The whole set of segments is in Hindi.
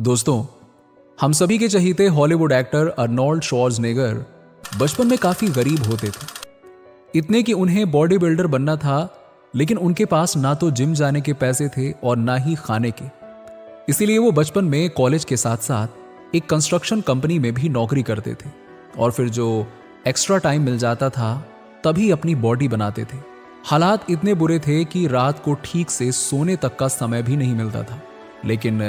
दोस्तों, हम सभी के चहीते हॉलीवुड एक्टर अर्नोल्ड श्वार्ज़नेगर बचपन में काफी गरीब होते थे। इतने कि उन्हें बॉडी बिल्डर बनना था, लेकिन उनके पास ना तो जिम जाने के पैसे थे और ना ही खाने के। इसीलिए वो बचपन में कॉलेज के साथ साथ एक कंस्ट्रक्शन कंपनी में भी नौकरी करते थे और फिर जो एक्स्ट्रा टाइम मिल जाता था तभी अपनी बॉडी बनाते थे। हालात इतने बुरे थे कि रात को ठीक से सोने तक का समय भी नहीं मिलता था, लेकिन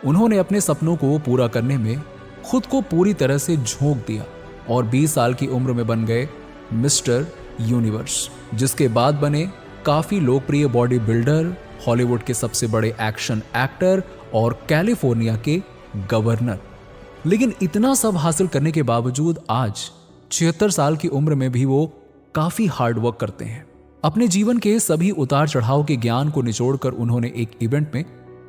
उन्होंने अपने सपनों को पूरा करने में खुद को पूरी तरह से झोंक दिया और 20 साल की उम्र में बन गए मिस्टर यूनिवर्स, जिसके बाद बने काफी लोकप्रिय बॉडी बिल्डर, हॉलीवुड के सबसे बड़े एक्शन एक्टर और कैलिफोर्निया के गवर्नर। लेकिन इतना सब हासिल करने के बावजूद आज 76 साल की उम्र में भी वो काफी हार्ड वर्क करते हैं। अपने जीवन के सभी उतार चढ़ाव के ज्ञान को निचोड़कर उन्होंने एक इवेंट में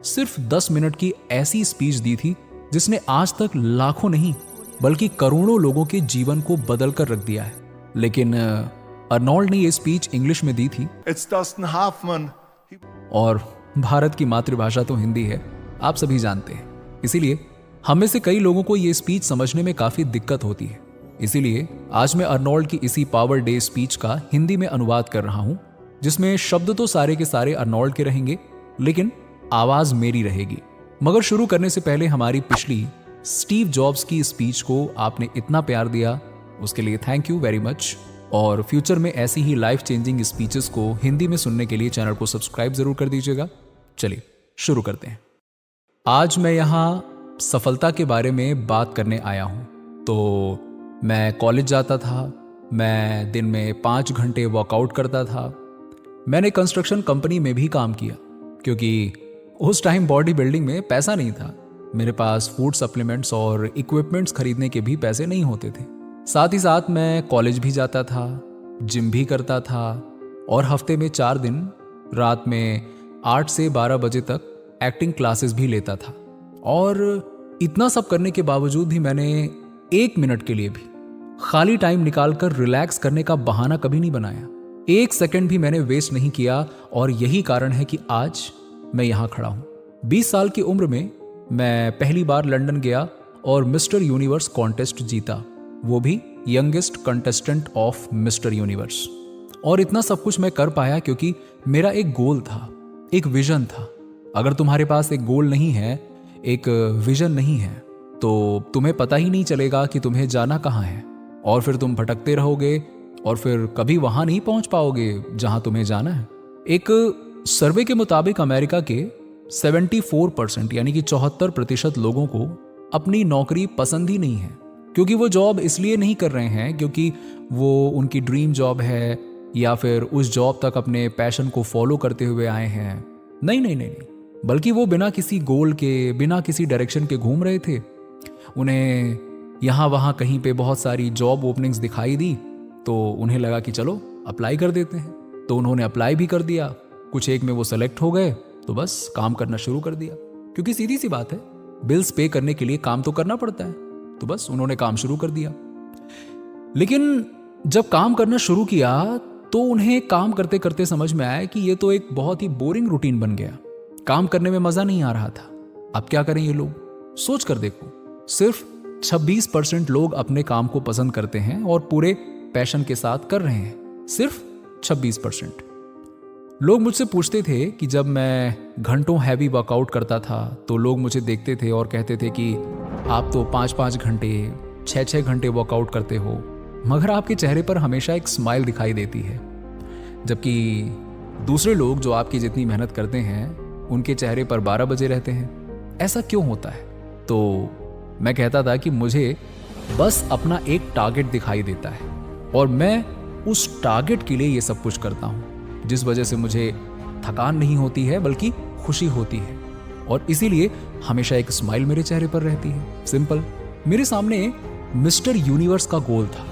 सिर्फ 10 मिनट की ऐसी स्पीच दी थी जिसने आज तक लाखों नहीं बल्कि करोड़ों लोगों के जीवन को बदल कर रख दिया है। लेकिन अर्नोल्ड ने यह स्पीच इंग्लिश में दी थी और भारत की मातृभाषा तो हिंदी है, आप सभी जानते हैं। इसीलिए हम में से कई लोगों को यह स्पीच समझने में काफी दिक्कत होती है। इसीलिए आज मैं अर्नोल्ड की इसी पावर डे स्पीच का हिंदी में अनुवाद कर रहा हूं, जिसमें शब्द तो सारे के सारे अर्नोल्ड के रहेंगे लेकिन आवाज मेरी रहेगी। मगर शुरू करने से पहले हमारी पिछली स्टीव जॉब्स की स्पीच को आपने इतना प्यार दिया, उसके लिए थैंक यू वेरी मच। और फ्यूचर में ऐसी ही लाइफ चेंजिंग स्पीचेस को हिंदी में सुनने के लिए चैनल को सब्सक्राइब जरूर कर दीजिएगा। चलिए शुरू करते हैं। आज मैं यहाँ सफलता के बारे में बात करने आया हूँ। तो मैं कॉलेज जाता था, मैं दिन में 5 घंटे वर्कआउट करता था। मैंने कंस्ट्रक्शन कंपनी में भी काम किया क्योंकि उस टाइम बॉडी बिल्डिंग में पैसा नहीं था। मेरे पास फूड सप्लीमेंट्स और इक्विपमेंट्स खरीदने के भी पैसे नहीं होते थे। साथ ही साथ मैं कॉलेज भी जाता था, जिम भी करता था और हफ्ते में 4 दिन रात में 8 से 12 बजे तक एक्टिंग क्लासेस भी लेता था। और इतना सब करने के बावजूद भी मैंने 1 मिनट के लिए भी खाली टाइम निकालकर रिलैक्स करने का बहाना कभी नहीं बनाया। 1 सेकंड भी मैंने वेस्ट नहीं किया और यही कारण है कि आज मैं यहां खड़ा हूं। 20 साल की उम्र में मैं पहली बार लंदन गया और मिस्टर यूनिवर्स कॉन्टेस्ट जीता, वो भी youngest contestant of mister universe. और इतना सब कुछ मैं कर पाया क्योंकि मेरा एक गोल था, एक विजन था। अगर तुम्हारे पास एक गोल नहीं है, एक विजन नहीं है, तो तुम्हें पता ही नहीं चलेगा कि तुम्हें जाना कहाँ है और फिर तुम भटकते रहोगे और फिर कभी वहां नहीं पहुंच पाओगे जहां तुम्हें जाना है। एक सर्वे के मुताबिक अमेरिका के 74% यानी कि 74% लोगों को अपनी नौकरी पसंद ही नहीं है, क्योंकि वो जॉब इसलिए नहीं कर रहे हैं क्योंकि वो उनकी ड्रीम जॉब है या फिर उस जॉब तक अपने पैशन को फॉलो करते हुए आए हैं। नहीं नहीं नहीं नहीं, बल्कि वो बिना किसी गोल के, बिना किसी डायरेक्शन के घूम रहे थे। उन्हें यहाँ वहाँ कहीं पे बहुत सारी जॉब ओपनिंग्स दिखाई दी तो उन्हें लगा कि चलो अप्लाई कर देते हैं। तो उन्होंने अप्लाई भी कर दिया, कुछ एक में वो सेलेक्ट हो गए तो बस काम करना शुरू कर दिया, क्योंकि सीधी सी बात है, बिल्स पे करने के लिए काम तो करना पड़ता है। तो बस उन्होंने काम शुरू कर दिया। लेकिन जब काम करना शुरू किया तो उन्हें काम करते करते समझ में आया कि ये तो एक बहुत ही बोरिंग रूटीन बन गया, काम करने में मजा नहीं आ रहा था। अब क्या करें ये लोग? सोच कर देखो, सिर्फ 26% लोग अपने काम को पसंद करते हैं और पूरे पैशन के साथ कर रहे हैं, सिर्फ 26%। लोग मुझसे पूछते थे कि जब मैं घंटों हैवी वर्कआउट करता था तो लोग मुझे देखते थे और कहते थे कि आप तो 5-5 घंटे, 6-6 घंटे वर्कआउट करते हो, मगर आपके चेहरे पर हमेशा एक स्माइल दिखाई देती है। जबकि दूसरे लोग जो आपकी जितनी मेहनत करते हैं उनके चेहरे पर 12 बजे रहते हैं। ऐसा क्यों होता है? तो मैं कहता था कि मुझे बस अपना एक टारगेट दिखाई देता है और मैं उस टारगेट के लिए ये सब कुछ करता हूँ, जिस वजह से मुझे थकान नहीं होती है बल्कि खुशी होती है और इसीलिए हमेशा एक स्माइल मेरे चेहरे पर रहती है। सिंपल। मेरे सामने मिस्टर यूनिवर्स का गोल था।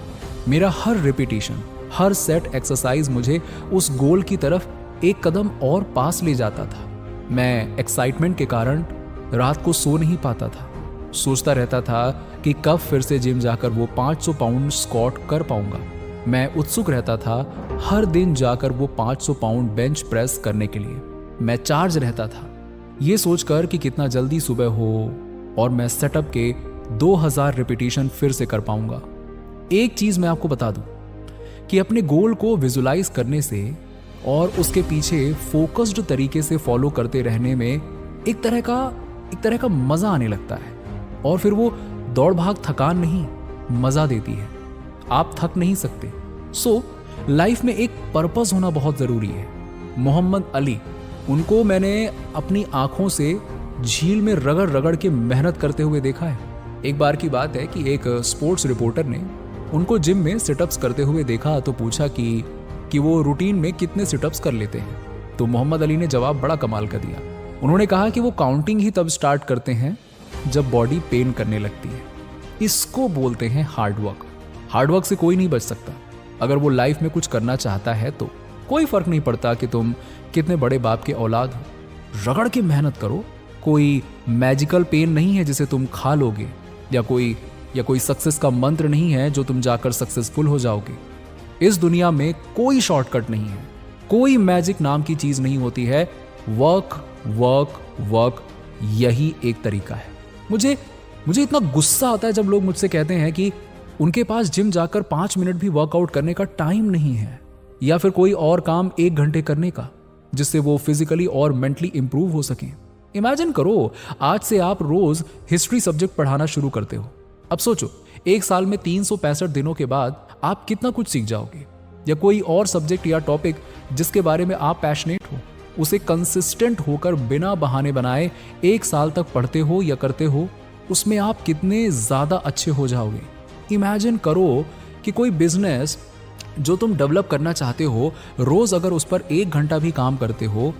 मेरा हर रिपीटिशन, हर सेट एक्सरसाइज मुझे उस गोल की तरफ एक कदम और पास ले जाता था। मैं एक्साइटमेंट के कारण रात को सो नहीं पाता था, सोचता रहता था कि कब फिर से जिम जाकर वो 500 पाउंड स्क्वाट कर पाऊंगा। मैं उत्सुक रहता था हर दिन जाकर वो 500 पाउंड बेंच प्रेस करने के लिए। मैं चार्ज रहता था ये सोचकर कि कितना जल्दी सुबह हो, और मैं सेटअप के 2000 रिपीटिशन फिर से कर पाऊंगा। एक चीज मैं आपको बता दूं कि अपने गोल को विजुलाइज करने से और उसके पीछे फोकस्ड तरीके से फॉलो करते रहने में एक तरह का मजा आने लगता है। और फिर वो दौड़ भाग थकान नहीं, मजा देती है। आप थक नहीं सकते। सो लाइफ में एक पर्पस होना बहुत जरूरी है। मोहम्मद अली, उनको मैंने अपनी आंखों से झील में रगड़ रगड़ के मेहनत करते हुए देखा है। एक बार की बात है कि एक स्पोर्ट्स रिपोर्टर ने उनको जिम में सिटअप्स करते हुए देखा तो पूछा कि वो रूटीन में कितने सिटअप्स कर लेते हैं। तो मोहम्मद अली ने जवाब बड़ा कमाल का दिया। उन्होंने कहा कि वो काउंटिंग ही तब स्टार्ट करते हैं जब बॉडी पेन करने लगती है। इसको बोलते हैं हार्डवर्क। हार्डवर्क से कोई नहीं बच सकता। अगर वो लाइफ में कुछ करना चाहता है तो कोई फर्क नहीं पड़ता कि तुम कितने बड़े बाप के औलाद हो, रगड़ के मेहनत करो। कोई मैजिकल पेन नहीं है जिसे तुम खा लोगे, या कोई सक्सेस का मंत्र नहीं है जो तुम जाकर सक्सेसफुल हो जाओगे। इस दुनिया में कोई शॉर्टकट नहीं है, कोई मैजिक नाम की चीज नहीं होती है। वर्क वर्क वर्क, यही एक तरीका है। मुझे इतना गुस्सा आता है जब लोग मुझसे कहते हैं कि उनके पास जिम जाकर 5 मिनट भी वर्कआउट करने का टाइम नहीं है, या फिर कोई और काम 1 घंटे करने का जिससे वो फिजिकली और मेंटली इंप्रूव हो सकें। इमेजिन करो, आज से आप रोज हिस्ट्री सब्जेक्ट पढ़ाना शुरू करते हो। अब सोचो, 1 साल में 365 दिनों के बाद आप कितना कुछ सीख जाओगे। या कोई और सब्जेक्ट या टॉपिक जिसके बारे में आप पैशनेट हो, उसे कंसिस्टेंट होकर बिना बहाने बनाए 1 साल तक पढ़ते हो या करते हो, उसमें आप कितने ज्यादा अच्छे हो जाओगे। इमेजिन करो कि कोई बिजनेस जो तुम डेवलप करना चाहते हो, रोज अगर उस पर 1 घंटा भी काम करते हो,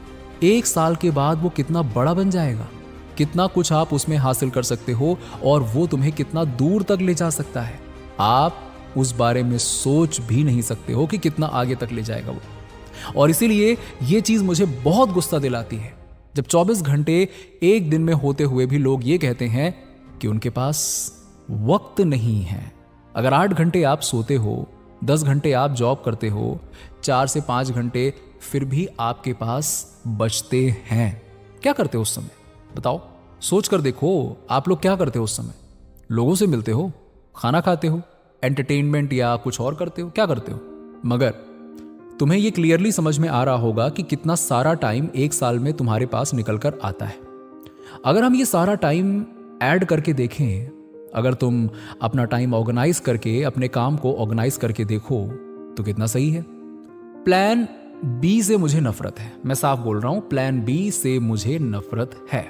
1 साल के बाद वो कितना बड़ा बन जाएगा, कितना कुछ आप उसमें हासिल कर सकते हो और वो तुम्हें कितना दूर तक ले जा सकता है। आप उस बारे में सोच भी नहीं सकते हो कि कितना आगे तक ले जाएगा वो। और इसीलिए ये चीज मुझे बहुत गुस्सा दिलाती है जब 24 घंटे एक दिन में होते हुए भी लोग ये कहते हैं कि उनके पास वक्त नहीं है। अगर 8 घंटे आप सोते हो, 10 घंटे आप जॉब करते हो, 4 से 5 घंटे फिर भी आपके पास बचते हैं, क्या करते हो उस समय? बताओ, सोच कर देखो, आप लोग क्या करते हो उस समय? लोगों से मिलते हो, खाना खाते हो, एंटरटेनमेंट या कुछ और करते हो, क्या करते हो? मगर तुम्हें यह क्लियरली समझ में आ रहा होगा कि कितना सारा टाइम 1 साल में तुम्हारे पास निकल कर आता है। अगर हम ये सारा टाइम ऐड करके देखें, अगर तुम अपना टाइम ऑर्गेनाइज करके अपने काम को ऑर्गेनाइज करके देखो तो कितना सही है। प्लान बी से मुझे नफरत है, मैं साफ बोल रहा हूं, प्लान बी से मुझे नफरत है।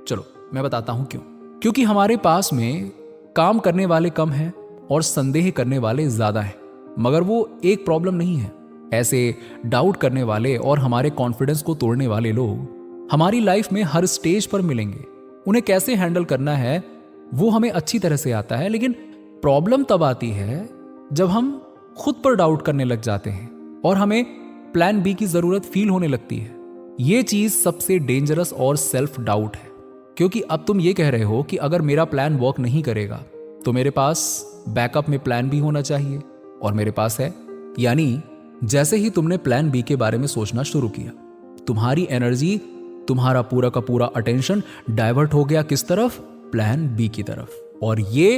चलो मैं बताता हूं क्यों। क्योंकि हमारे पास में काम करने वाले कम हैं और संदेह करने वाले ज्यादा हैं। मगर वो एक प्रॉब्लम नहीं है। ऐसे डाउट करने वाले और हमारे कॉन्फिडेंस को तोड़ने वाले लोग हमारी लाइफ में हर स्टेज पर मिलेंगे। उन्हें कैसे हैंडल करना है वो हमें अच्छी तरह से आता है, लेकिन प्रॉब्लम तब आती है जब हम खुद पर डाउट करने लग जाते हैं और हमें प्लान बी की जरूरत फील होने लगती है। यह चीज सबसे डेंजरस और सेल्फ डाउट है, क्योंकि अब तुम ये कह रहे हो कि अगर मेरा प्लान वर्क नहीं करेगा तो मेरे पास बैकअप में प्लान बी होना चाहिए, और मेरे पास है। यानी जैसे ही तुमने प्लान बी के बारे में सोचना शुरू किया, तुम्हारी एनर्जी, तुम्हारा पूरा का पूरा अटेंशन डाइवर्ट हो गया किस तरफ? प्लान बी की तरफ। और ये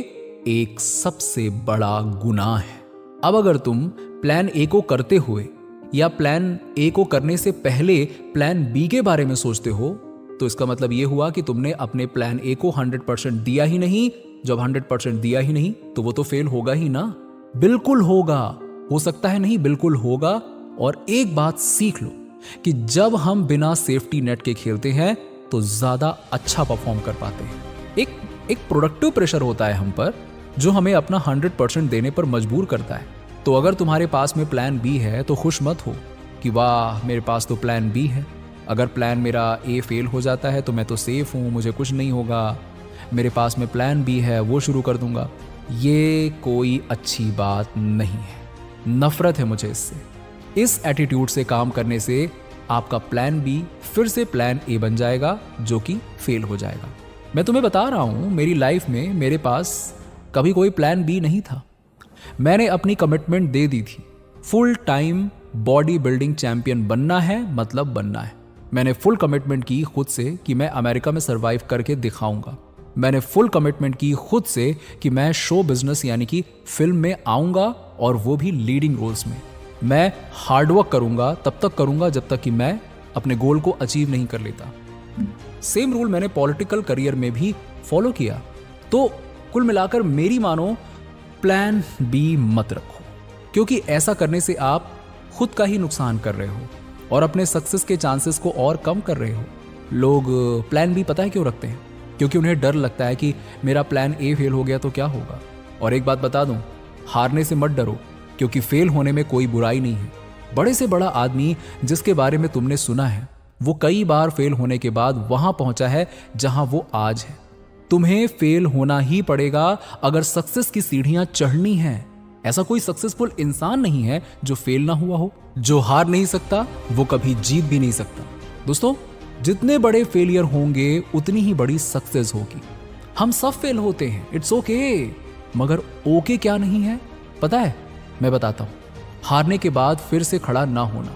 एक सबसे बड़ा गुनाह है। अब अगर तुम प्लान ए को करते हुए या प्लान ए को करने से पहले प्लान बी के बारे में सोचते हो, तो इसका मतलब यह हुआ कि तुमने अपने प्लान ए को 100% दिया ही नहीं। जब 100% दिया ही नहीं तो वो तो फेल होगा ही ना। बिल्कुल होगा, हो सकता है नहीं, बिल्कुल होगा। और एक बात सीख लो कि जब हम बिना सेफ्टी नेट के खेलते हैं तो ज्यादा अच्छा परफॉर्म कर पाते हैं। एक प्रोडक्टिव प्रेशर होता है हम पर जो हमें अपना 100% देने पर मजबूर करता है। तो अगर तुम्हारे पास में प्लान बी है तो खुश मत हो कि वाह मेरे पास तो प्लान बी है। अगर प्लान मेरा ए फेल हो जाता है तो मैं तो सेफ हूं, मुझे कुछ नहीं होगा। मेरे पास में प्लान बी है, वो शुरू कर दूंगा। ये कोई अच्छी बात नहीं है। नफरत है मुझे इससे। इस एटीट्यूड से काम करने से आपका प्लान बी फिर से प्लान ए बन जाएगा जो कि फेल हो जाएगा। मैं तुम्हें बता रहा हूं, मेरी लाइफ में मेरे पास कभी कोई प्लान बी नहीं था। मैंने अपनी कमिटमेंट दे दी थी, full time body building champion बनना है, मतलब बनना है। मैंने फुल कमिटमेंट की खुद से कि मैं अमेरिका में सर्वाइव करके दिखाऊंगा। मैंने फुल कमिटमेंट की खुद से कि मैं शो बिजनेस यानी कि फिल्म में आऊंगा और वो भी लीडिंग रोल्स में। मैं हार्डवर्क करूंगा, तब तक करूंगा जब तक कि मैं अपने गोल को अचीव नहीं कर लेता। सेम रूल मैंने पॉलिटिकल करियर में भी फॉलो किया। तो कुल मिलाकर मेरी मानो, प्लान बी मत रखो, क्योंकि ऐसा करने से आप खुद का ही नुकसान कर रहे हो और अपने सक्सेस के चांसेस को और कम कर रहे हो। लोग प्लान बी पता है क्यों रखते हैं? क्योंकि उन्हें डर लगता है कि मेरा प्लान ए फेल हो गया तो क्या होगा। और एक बात बता दूं, हारने से मत डरो, क्योंकि फेल होने में कोई बुराई नहीं है। बड़े से बड़ा आदमी जिसके बारे में तुमने सुना है, वो कई बार फेल होने के बाद वहां पहुंचा है जहां वो आज है। तुम्हें फेल होना ही पड़ेगा अगर सक्सेस की सीढ़ियां चढ़नी है। ऐसा कोई सक्सेसफुल इंसान नहीं है जो फेल ना हुआ हो। जो हार नहीं सकता वो कभी जीत भी नहीं सकता। दोस्तों, जितने बड़े फेलियर होंगे उतनी ही बड़ी सक्सेस होगी। हम सब फेल होते हैं, इट्स ओके। मगर ओके क्या नहीं है पता है? मैं बताता हूं। हारने के बाद फिर से खड़ा ना होना,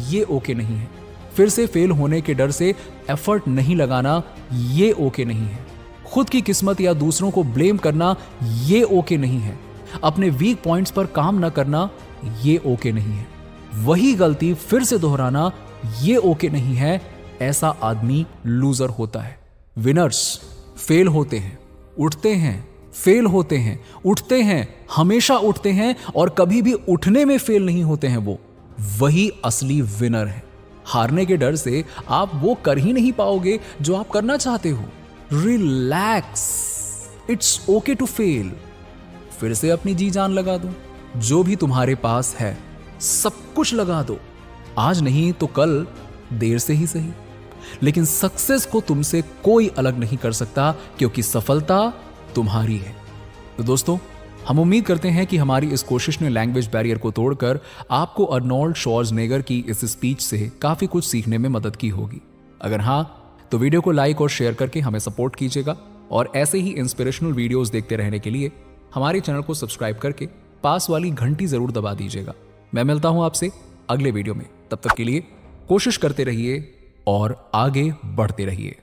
ये ओके नहीं है। फिर से फेल होने के डर से एफर्ट नहीं लगाना, ये ओके नहीं है। खुद की किस्मत या दूसरों को ब्लेम करना, ये ओके नहीं है। अपने वीक पॉइंट्स पर काम न करना, ये ओके नहीं है। वही गलती फिर से दोहराना, ये ओके नहीं है। ऐसा आदमी लूजर होता है। विनर्स फेल होते हैं, उठते हैं, फेल होते हैं, उठते हैं, हमेशा उठते हैं और कभी भी उठने में फेल नहीं होते हैं। वो वही असली विनर है। हारने के डर से आप वो कर ही नहीं पाओगे जो आप करना चाहते हो। Relax, it's okay to fail. फिर से अपनी जी जान लगा दो। जो भी तुम्हारे पास है सब कुछ लगा दो। आज नहीं तो कल, देर से ही सही, लेकिन सक्सेस को तुमसे कोई अलग नहीं कर सकता, क्योंकि सफलता तुम्हारी है। तो दोस्तों, हम उम्मीद करते हैं कि हमारी इस कोशिश ने लैंग्वेज बैरियर को तोड़कर आपको अर्नोल्ड श्वार्ज़नेगर की इस स्पीच से काफी कुछ सीखने में मदद की होगी। अगर हाँ, तो वीडियो को लाइक और शेयर करके हमें सपोर्ट कीजिएगा और ऐसे ही इंस्पिरेशनल वीडियोस देखते रहने के लिए हमारे चैनल को सब्सक्राइब करके पास वाली घंटी जरूर दबा दीजिएगा। मैं मिलता हूं आपसे अगले वीडियो में। तब तक के लिए कोशिश करते रहिए और आगे बढ़ते रहिए।